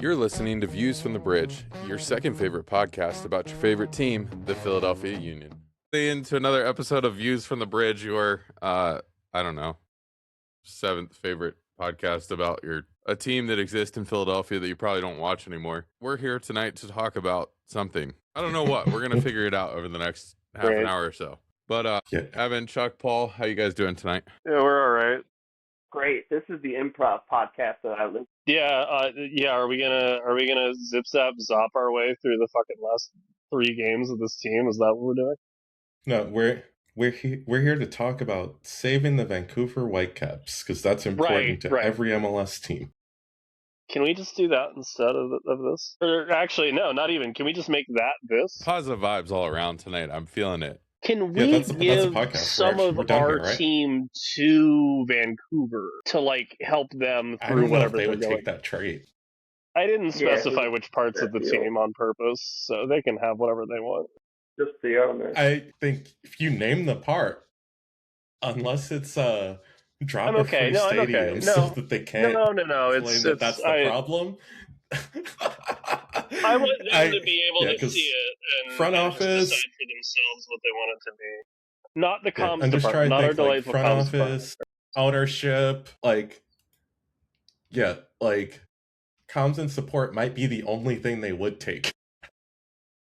You're listening to Views from the Bridge, your second favorite podcast about your favorite team, the Philadelphia Union. Into another episode of Views from the Bridge, your seventh favorite podcast about a team that exists in Philadelphia that you probably don't watch anymore. We're here tonight to talk about something. I don't know what. We're gonna figure it out over the next half an hour or so. But Evan, Chuck, Paul, how you guys doing tonight? Yeah, we're all right. Great. This is the improv podcast that I listen. Yeah. Are we gonna zip zap zop our way through the fucking last 3 games of this team? Is that what we're doing? No, we're here to talk about saving the Vancouver Whitecaps because that's important to every MLS team. Can we just do that instead of this? Or actually, no, not even. Can we just make that this? Positive vibes all around tonight. I'm feeling it. Can we give some of our team to Vancouver to like help them through whatever they would going. Take that trade. I didn't specify which parts of the team on purpose, so they can have whatever they want. Just the owner. I think if you name the part, unless it's drop a free stadium so that they can't. No. That's the problem. I want them to be able to see it and front office decide for themselves what they want it to be. Not the comms I'm just department, not our delightful front comms office, ownership, comms and support might be the only thing they would take.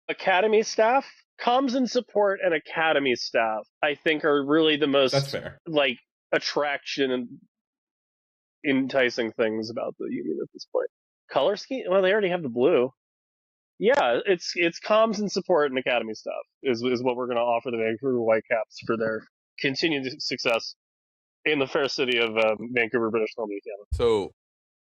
Academy staff, comms and support, and academy staff, I think, are really the most That's fair. Attraction and enticing things about the Union at this point. Color scheme? Well, they already have the blue. Yeah, it's comms and support and academy stuff is what we're going to offer the Vancouver Whitecaps for their continued success in the fair city of Vancouver, British Columbia, Canada. So,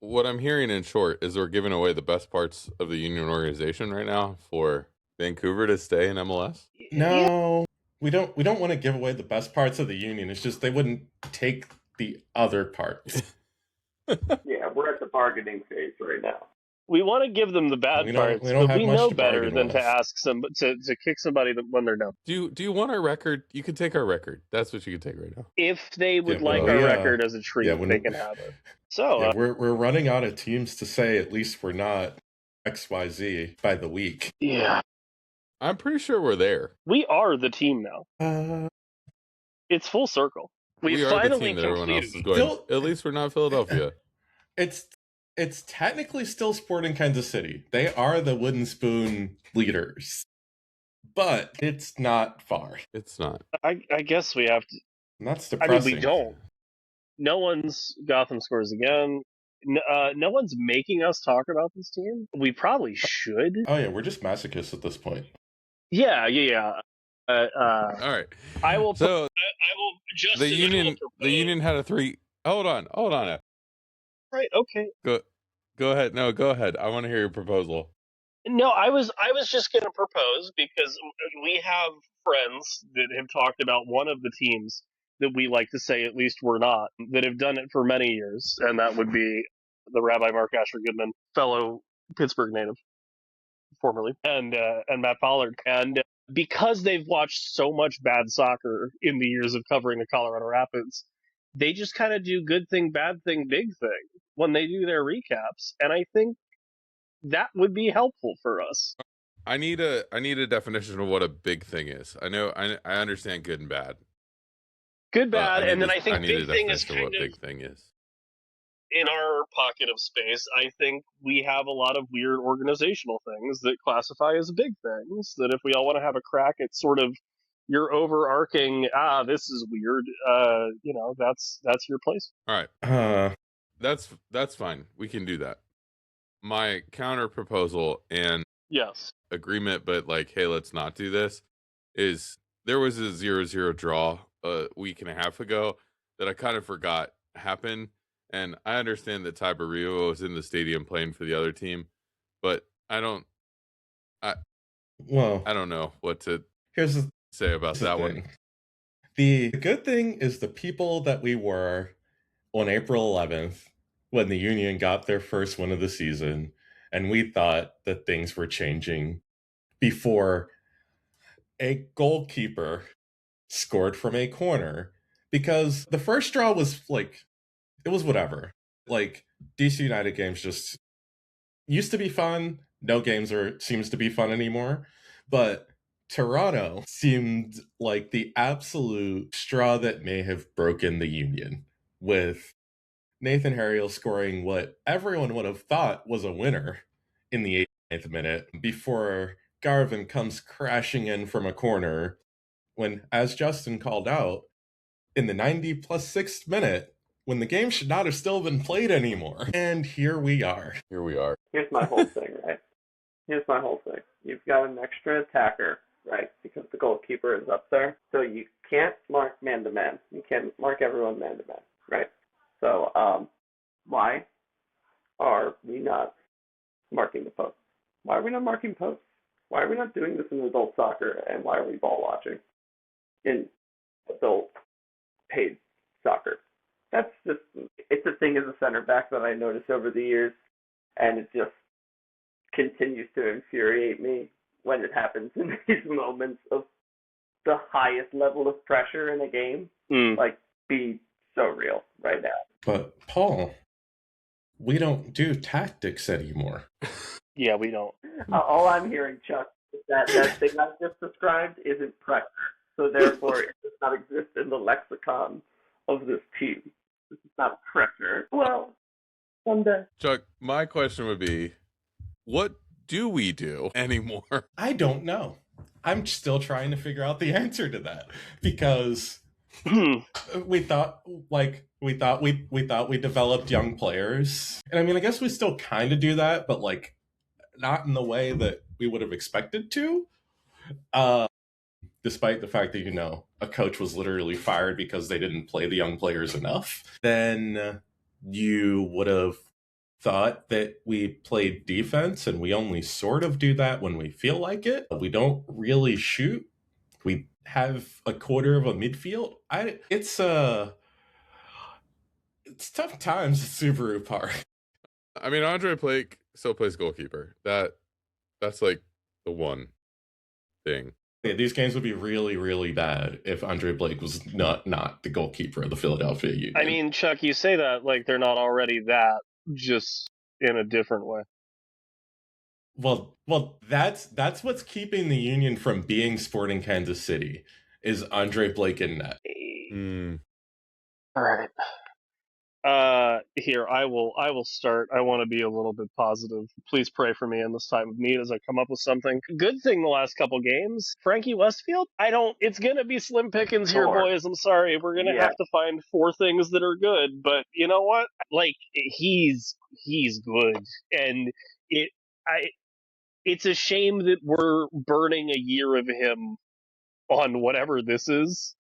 what I'm hearing in short is we're giving away the best parts of the Union organization right now for Vancouver to stay in MLS? No, we don't want to give away the best parts of the Union. It's just they wouldn't take the other parts. Yeah, we're at the bargaining phase right now. We want to give them the bad parts, but we know better than to ask to kick somebody when they're down. Do you want our record? You can take our record. That's what you can take right now. If they would like our record as a treat, they can have it. So we're running out of teams to say at least we're not XYZ by the week. Yeah. I'm pretty sure we're there. We are the team now. It's full circle. We are the team that everyone else is going. At least we're not Philadelphia. It's technically still Sporting Kansas City. They are the wooden spoon leaders. But it's not far. It's not. I guess we have to. And that's depressing. I mean, we don't. No one's Gotham scores again. No one's making us talk about this team. We probably should. Oh yeah, we're just masochists at this point. Yeah. All right. I will. So I will. Just the Union had a 3. Hold on. Right. Okay. Go ahead. No, go ahead. I want to hear your proposal. No, I was just going to propose because we have friends that have talked about one of the teams that we like to say at least we're not, that have done it for many years, and that would be the Rabbi Mark Asher Goodman, fellow Pittsburgh native, formerly, and Matt Pollard. And because they've watched so much bad soccer in the years of covering the Colorado Rapids, they just kind of do good thing, bad thing, big thing when they do their recaps, and I think that would be helpful for us. I need a definition of what a big thing is. I know I understand good and bad. Good, bad, and then I think big thing is kind of big thing is. In our pocket of space, I think we have a lot of weird organizational things that classify as big things, that if we all want to have a crack at sort of your overarching, this is weird, that's your place. All right. That's fine. We can do that. My counter proposal and agreement, but hey, let's not do this, is there was a 0-0 draw a week and a half ago that I kind of forgot happened. And I understand that Ty Barrio was in the stadium playing for the other team, but I don't know what to say about that one. The good thing is the people that we were on April 11th when the Union got their first win of the season, and we thought that things were changing before a goalkeeper scored from a corner, because the first draw was it was whatever. DC United games just used to be fun. No games seems to be fun anymore. But Toronto seemed like the absolute straw that may have broken the Union, with Nathan Harriel scoring what everyone would have thought was a winner in the 8th minute before Garvin comes crashing in from a corner when, as Justin called out, in the 90 plus 6th minute, when the game should not have still been played anymore. And here we are. Here's my whole thing, right? You've got an extra attacker, right? Because the goalkeeper is up there. So you can't mark man-to-man. You can't mark everyone man-to-man, right? So why are we not marking the posts? Why are we not marking posts? Why are we not doing this in adult soccer? And why are we ball watching in adult paid soccer? That's just, it's a thing as a center back that I noticed over the years, and it just continues to infuriate me when it happens in these moments of the highest level of pressure in a game. Like, be so real right now. But Paul, we don't do tactics anymore. Yeah, we don't. All I'm hearing, Chuck, is that thing I just described isn't pressure. So therefore, it does not exist in the lexicon of this team. This is not pressure. Well, someday. Chuck, my question would be, what do we do anymore? I don't know. I'm still trying to figure out the answer to that, because we thought we developed young players. And I mean, I guess we still kind of do that, but like not in the way that we would have expected to. Despite the fact that, a coach was literally fired because they didn't play the young players enough, then you would have thought that we played defense, and we only sort of do that when we feel like it. We don't really shoot. We have a quarter of a midfield. It's tough times at Subaru Park. I mean, Andre Blake still plays goalkeeper. That's like the one thing. Yeah, these games would be really, really bad if Andre Blake was not the goalkeeper of the Philadelphia Union. I mean, Chuck, you say that like they're not already that, just in a different way. Well, that's what's keeping the Union from being Sporting Kansas City, is Andre Blake in net. All right. Here, I will start. I want to be a little bit positive. Please pray for me in this time of need as I come up with something. Good thing the last couple games, Frankie Westfield, it's gonna be slim pickings here, boys. I'm sorry. We're gonna have to find 4 things that are good, but you know what? Like, he's good. And it's a shame that we're burning a year of him on whatever this is,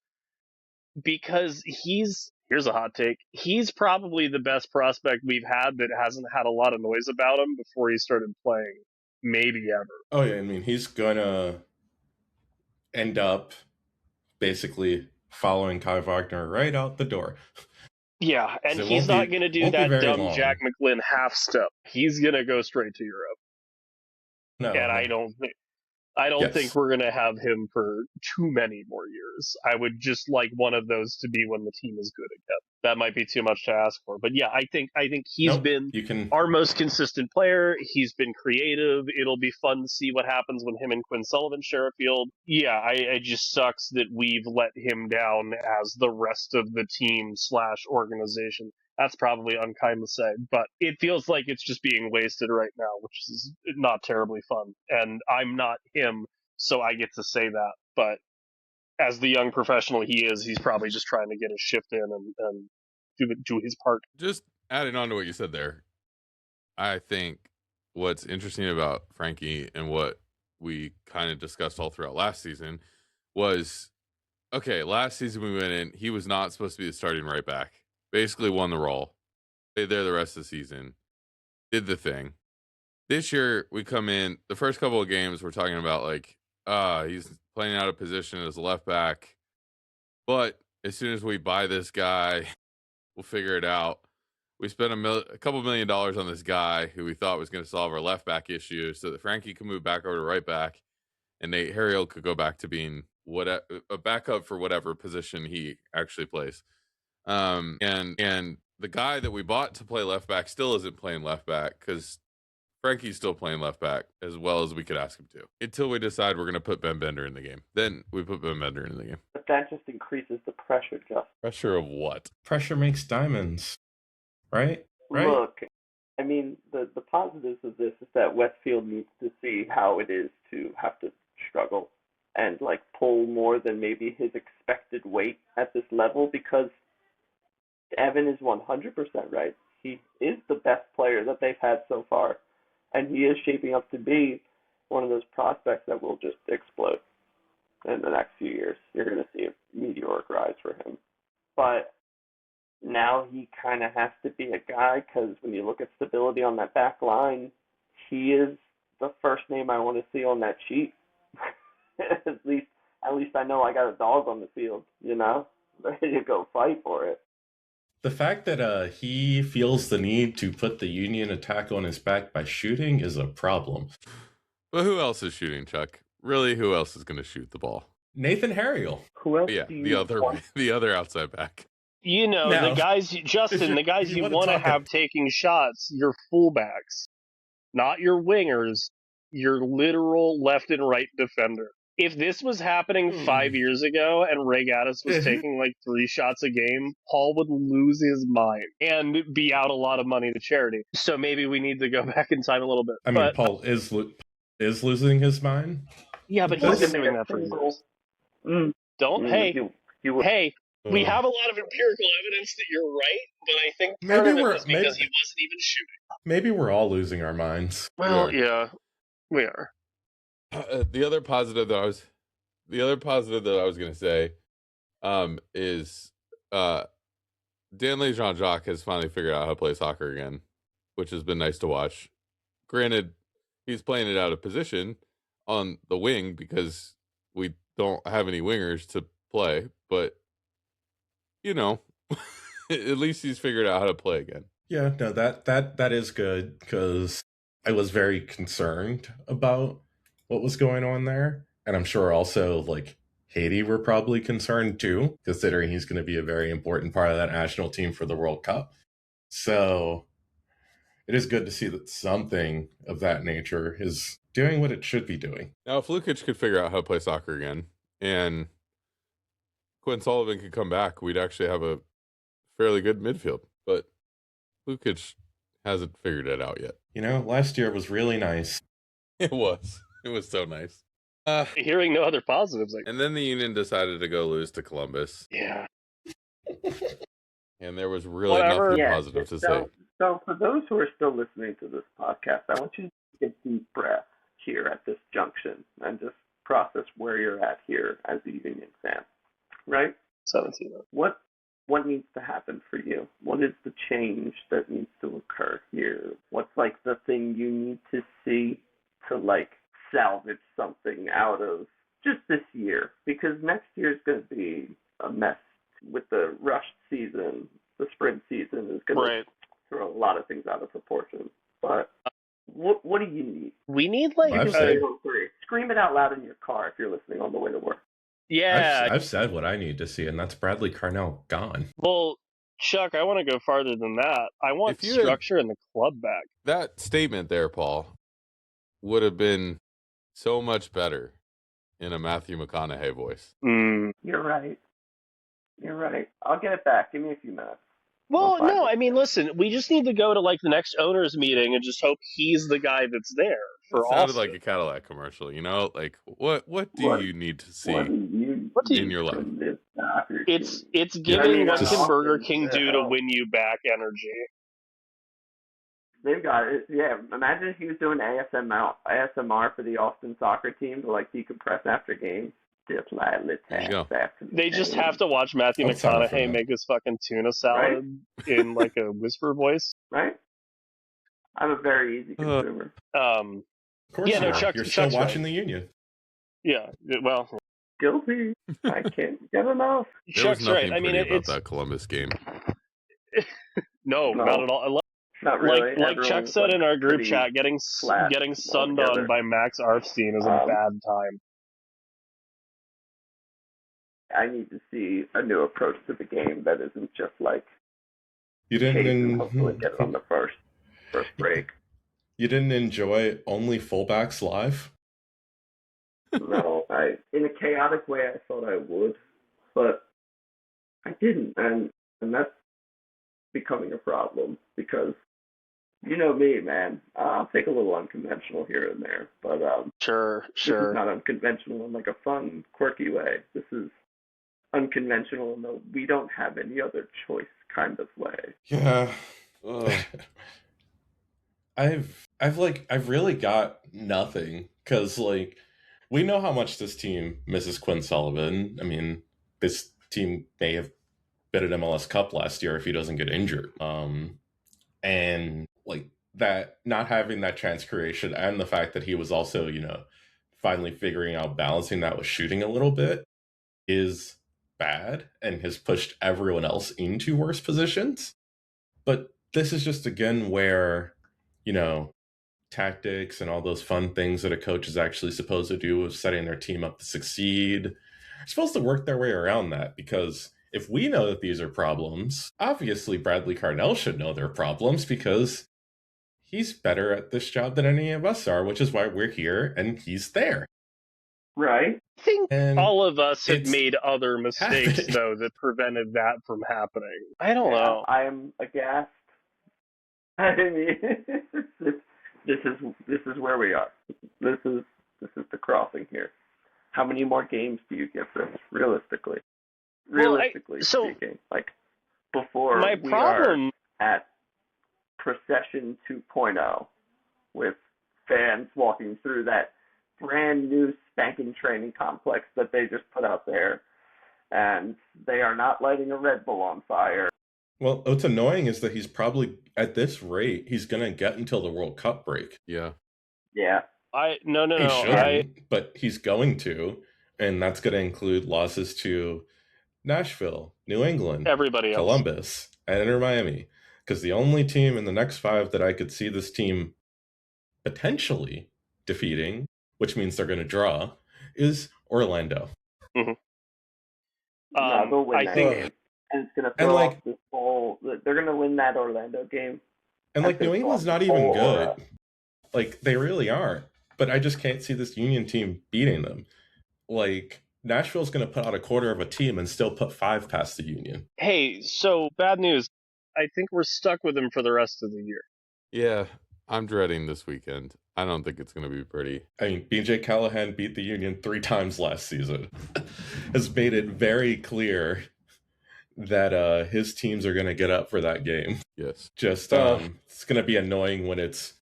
because here's a hot take, he's probably the best prospect we've had that hasn't had a lot of noise about him before he started playing, maybe ever. Oh yeah, I mean, he's gonna end up basically following Kai Wagner right out the door. Yeah, and he's not going to do that dumb Jack McGlynn half step. He's going to go straight to Europe. No, and I don't think we're going to have him for too many more years. I would just like one of those to be when the team is good again. That might be too much to ask for. But yeah, I think he's been our most consistent player. He's been creative. It'll be fun to see what happens when him and Quinn Sullivan share a field. Yeah, it just sucks that we've let him down as the rest of the team / organization. That's probably unkind to say, but it feels like it's just being wasted right now, which is not terribly fun. And I'm not him, so I get to say that. But as the young professional he is, he's probably just trying to get his shift in and do his part. Just adding on to what you said there, I think what's interesting about Frankie and what we kind of discussed all throughout last season was, okay, last season we went in, he was not supposed to be the starting right back. Basically won the role. Stayed there the rest of the season. Did the thing. This year, we come in, the first couple of games, we're talking about like, he's playing out of position as a left back. But as soon as we buy this guy, we'll figure it out. We spent a couple $1 million on this guy who we thought was going to solve our left back issue so that Frankie could move back over to right back and Nate Harriel could go back to being a backup for whatever position he actually plays. And the guy that we bought to play left back still isn't playing left back because Frankie's still playing left back as well as we could ask him to. Until we decide we're going to put Ben Bender in the game. Then we put Ben Bender in the game. But that just increases the pressure, Justin. Pressure of what? Pressure makes diamonds, right? Look, I mean, the positives of this is that Westfield needs to see how it is to have to struggle and like pull more than maybe his expected weight at this level, because Evan is 100% right. He is the best player that they've had so far, and he is shaping up to be one of those prospects that will just explode in the next few years. You're going to see a meteoric rise for him. But now he kind of has to be a guy, because when you look at stability on that back line, he is the first name I want to see on that sheet. at least I know I got a dog on the field, ready to go fight for it. The fact that he feels the need to put the Union attack on his back by shooting is a problem. But who else is shooting, Chuck? Really, who else is going to shoot the ball? Nathan Harriel. Who else? Yeah, the other outside back. The guys, Justin, the guys you want to have taking shots, your fullbacks, not your wingers, your literal left and right defender. If this was happening 5 years ago and Ray Gaddis was taking like 3 shots a game, Paul would lose his mind and be out a lot of money to charity. So maybe we need to go back in time a little bit. I mean, Paul is losing his mind. Yeah, but he's been doing that for years. Hey, we have a lot of empirical evidence that you're right, but I think part of it was because he wasn't even shooting. Maybe we're all losing our minds. Well, yeah, we are. The other positive that I was going to say is Danley Jean-Jacques has finally figured out how to play soccer again, which has been nice to watch. Granted, he's playing it out of position on the wing because we don't have any wingers to play, but at least he's figured out how to play again. Yeah, no, that is good, because I was very concerned about what was going on there. And I'm sure also like Haiti were probably concerned too, considering he's going to be a very important part of that national team for the World Cup. So it is good to see that something of that nature is doing what it should be doing. Now, if Lukic could figure out how to play soccer again and Quinn Sullivan could come back, we'd actually have a fairly good midfield. But Lukic hasn't figured it out yet. Last year was really nice. It was. It was so nice. Hearing no other positives. And then the Union decided to go lose to Columbus. Yeah. And there was really nothing positive to say. So for those who are still listening to this podcast, I want you to take a deep breath here at this junction and just process where you're at here as a Union fan. Right? 17. What needs to happen for you? What is the change that needs to occur here? What's like the thing you need to see to like salvage something out of just this year? Because next year is going to be a mess with the rushed season. The sprint season is going to throw a lot of things out of proportion. But what do you need? We need like scream it out loud in your car if you're listening on the way to work. Yeah, I've said what I need to see, and that's Bradley Carnell gone. Well, Chuck, I want to go farther than that. I want structure in the club back. That statement there, Paul, would have been so much better in a Matthew McConaughey voice. You're right. I'll get it back. Give me a few minutes. Well, no, I mean, listen, we just need to go to like the next owners meeting and just hope he's the guy that's there for It sounded like a Cadillac commercial, Like, what do you need to see in your life? It's giving what can Burger King do to win you back energy. They've got it. Yeah, imagine if he was doing ASMR for the Austin soccer team to like decompress after games. They just have to watch Matthew McConaughey make his fucking tuna salad in like a whisper voice. Right? I'm a very easy consumer. Of course you're still watching the Union. Yeah, well... Guilty. I can't get enough. There was nothing pretty about that Columbus game. No, not at all. Not really. Like Chuck said in our group chat, getting sunned on by Max Arfstein is a bad time. I need to see a new approach to the game that isn't just like you didn't hopefully get it on the first break. You didn't enjoy Only Fullbacks Live? No, in a chaotic way, I thought I would, but I didn't, and that's becoming a problem because you know me, man. I'll take a little unconventional here and there, but Sure. this is not unconventional in like a fun, quirky way. This is unconventional in the we don't have any other choice kind of way. Yeah. I've really got nothing because like we know how much this team misses Quinn Sullivan. I mean, this team may have been at MLS Cup last year if he doesn't get injured. And like that, not having that chance creation and the fact that he was also, finally figuring out balancing that with shooting a little bit is bad and has pushed everyone else into worse positions. But this is just again where, tactics and all those fun things that a coach is actually supposed to do of setting their team up to succeed are supposed to work their way around that, because if we know that these are problems, obviously Bradley Carnell should know they're problems because he's better at this job than any of us are, which is why we're here and he's there. Right. I think all of us have made other mistakes, though, that prevented that from happening. I don't know. I am aghast. I mean, this is where we are. This is the crossing here. How many more games do you give this, realistically? Speaking, like before my we problem are at Procession 2.0 with fans walking through that brand new spanking training complex that they just put out there, and they are not lighting a Red Bull on fire. Well, what's annoying is that he's probably, at this rate, he's going to get until the World Cup break. Yeah. Yeah. No. He shouldn't, but he's going to, and that's going to include losses to Nashville, New England, everybody else, Columbus, and Inter Miami. Because the only team in the next 5 that I could see this team potentially defeating, which means they're going to draw, is Orlando. Mm-hmm. They'll win that game. And it's going to throw off this whole... They're going to win that Orlando game. And New England's not even good. They really aren't. But I just can't see this Union team beating them. Nashville's going to put out a quarter of a team and still put 5 past the Union. Hey, so bad news. I think we're stuck with them for the rest of the year. Yeah, I'm dreading this weekend. I don't think it's going to be pretty. I mean, BJ Callahan beat the Union 3 times last season. Has made it very clear that his teams are going to get up for that game. Yes. Just, it's going to be annoying when it's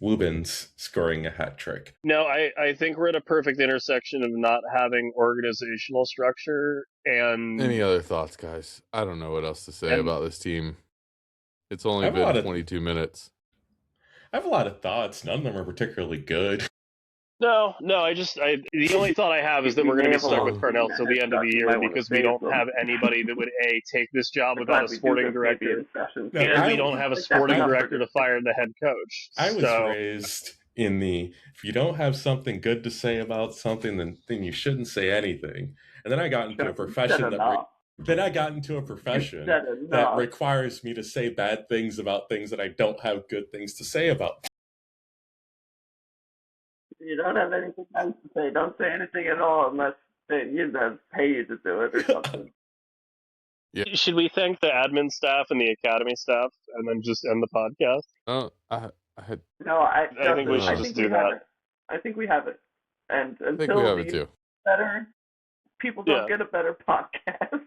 Lubin's scoring a hat trick. No, I think we're at a perfect intersection of not having organizational structure and... Any other thoughts, guys? I don't know what else to say about this team. It's only been 22 minutes. I have a lot of thoughts. None of them are particularly good. No, the only thought I have is that we're going to be stuck with Carnell till the end of the year because we don't have anybody that would take this job without a sporting director, and we don't have a sporting director to fire the head coach. I was raised in if you don't have something good to say about something, then you shouldn't say anything. And then I got into a profession that requires me to say bad things about things that I don't have good things to say about. You don't have anything nice to say. Don't say anything at all unless they pay you to do it or something. Yeah. Should we thank the admin staff and the academy staff and then just end the podcast? Oh, I think we should just do that. I think we have it. And I think we have it too. Better people don't get a better podcast.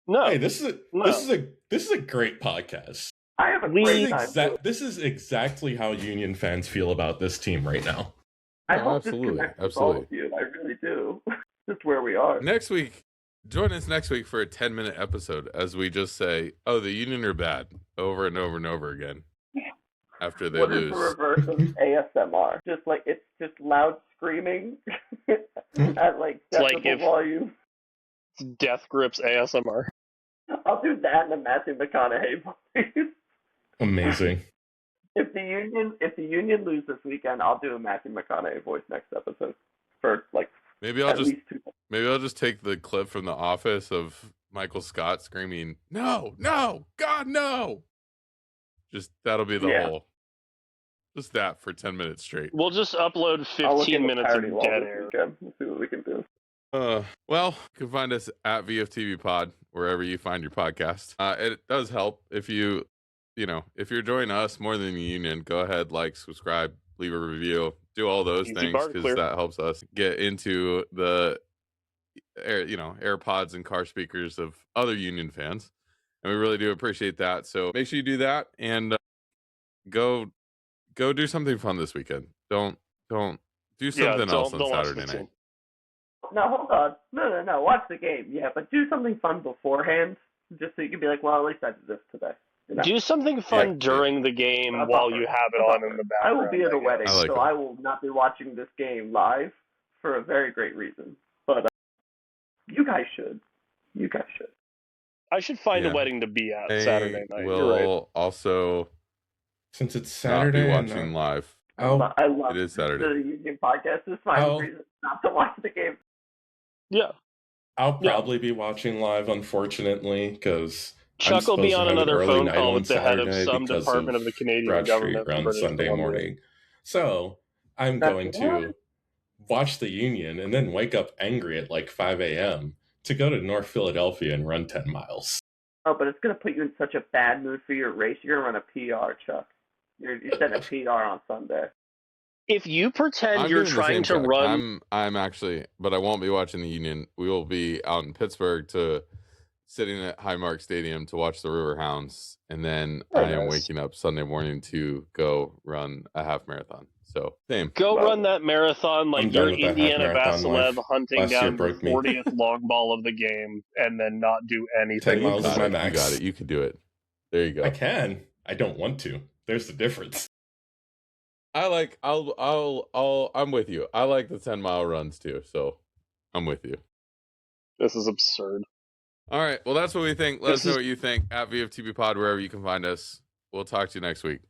No. Hey, this is a great podcast. I have a great time. This is exactly how Union fans feel about this team right now. I hope this connects with all of you. I really do. That's where we are. Next week, join us next week for a 10-minute episode as we just say, "Oh, the Union are bad," over and over and over again. After they lose. What is the reverse of ASMR? It's just loud screaming at decibel volume. It's Death Grips ASMR. I'll do that in a Matthew McConaughey voice. Amazing. If the Union lose this weekend, I'll do a Matthew McConaughey voice next episode for maybe I'll just take the clip from The Office of Michael Scott screaming, "No, no, God, no!" Just that'll be the whole. Just that for 10 minutes straight. We'll just upload 15 minutes of dead air. We'll see what we can do. Well, you can find us at VFTV Pod, wherever you find your podcast. It does help if you're enjoying us more than the union, go ahead, like, subscribe, leave a review, do all those things, because that helps us get into the AirPods and car speakers of other union fans. And we really do appreciate that. So make sure you do that and go do something fun this weekend. Don't do something else on Saturday night. No, hold on. No. Watch the game, yeah, but do something fun beforehand, just so you can be like, well, at least I did this today. Do something fun during the game while you have it on in the background. I will be at a wedding, so I will not be watching this game live for a very great reason. But you guys should. I should find a wedding to be at Saturday night. We'll also, since it's Saturday, not be watching live. I love it is Saturday. The Union podcast is my reason not to watch the game. Yeah. I'll probably be watching live, unfortunately, because Chuck will be on another phone call with the head of some department of the Canadian government on Sunday morning. So I'm going to watch the Union and then wake up angry at like 5 a.m. to go to North Philadelphia and run 10 miles. Oh, but it's going to put you in such a bad mood for your race. You're going to run a PR, Chuck. You're setting a PR on Sunday. If you pretend you're trying to run... I'm actually, but I won't be watching the Union. We will be out in Pittsburgh sitting at Highmark Stadium to watch the Riverhounds, and then I am waking up Sunday morning to go run a half marathon. So, same. Run that marathon like you're Indiana Vasilev hunting down the 40th long ball of the game, and then not do anything. 10 miles is my max. You got it. You can do it. There you go. I can. I don't want to. There's the difference. I'm with you. I like the 10-mile runs too, so I'm with you. This is absurd. All right. Well, that's what we think. Let us know what you think at VFTB Pod, wherever you can find us. We'll talk to you next week.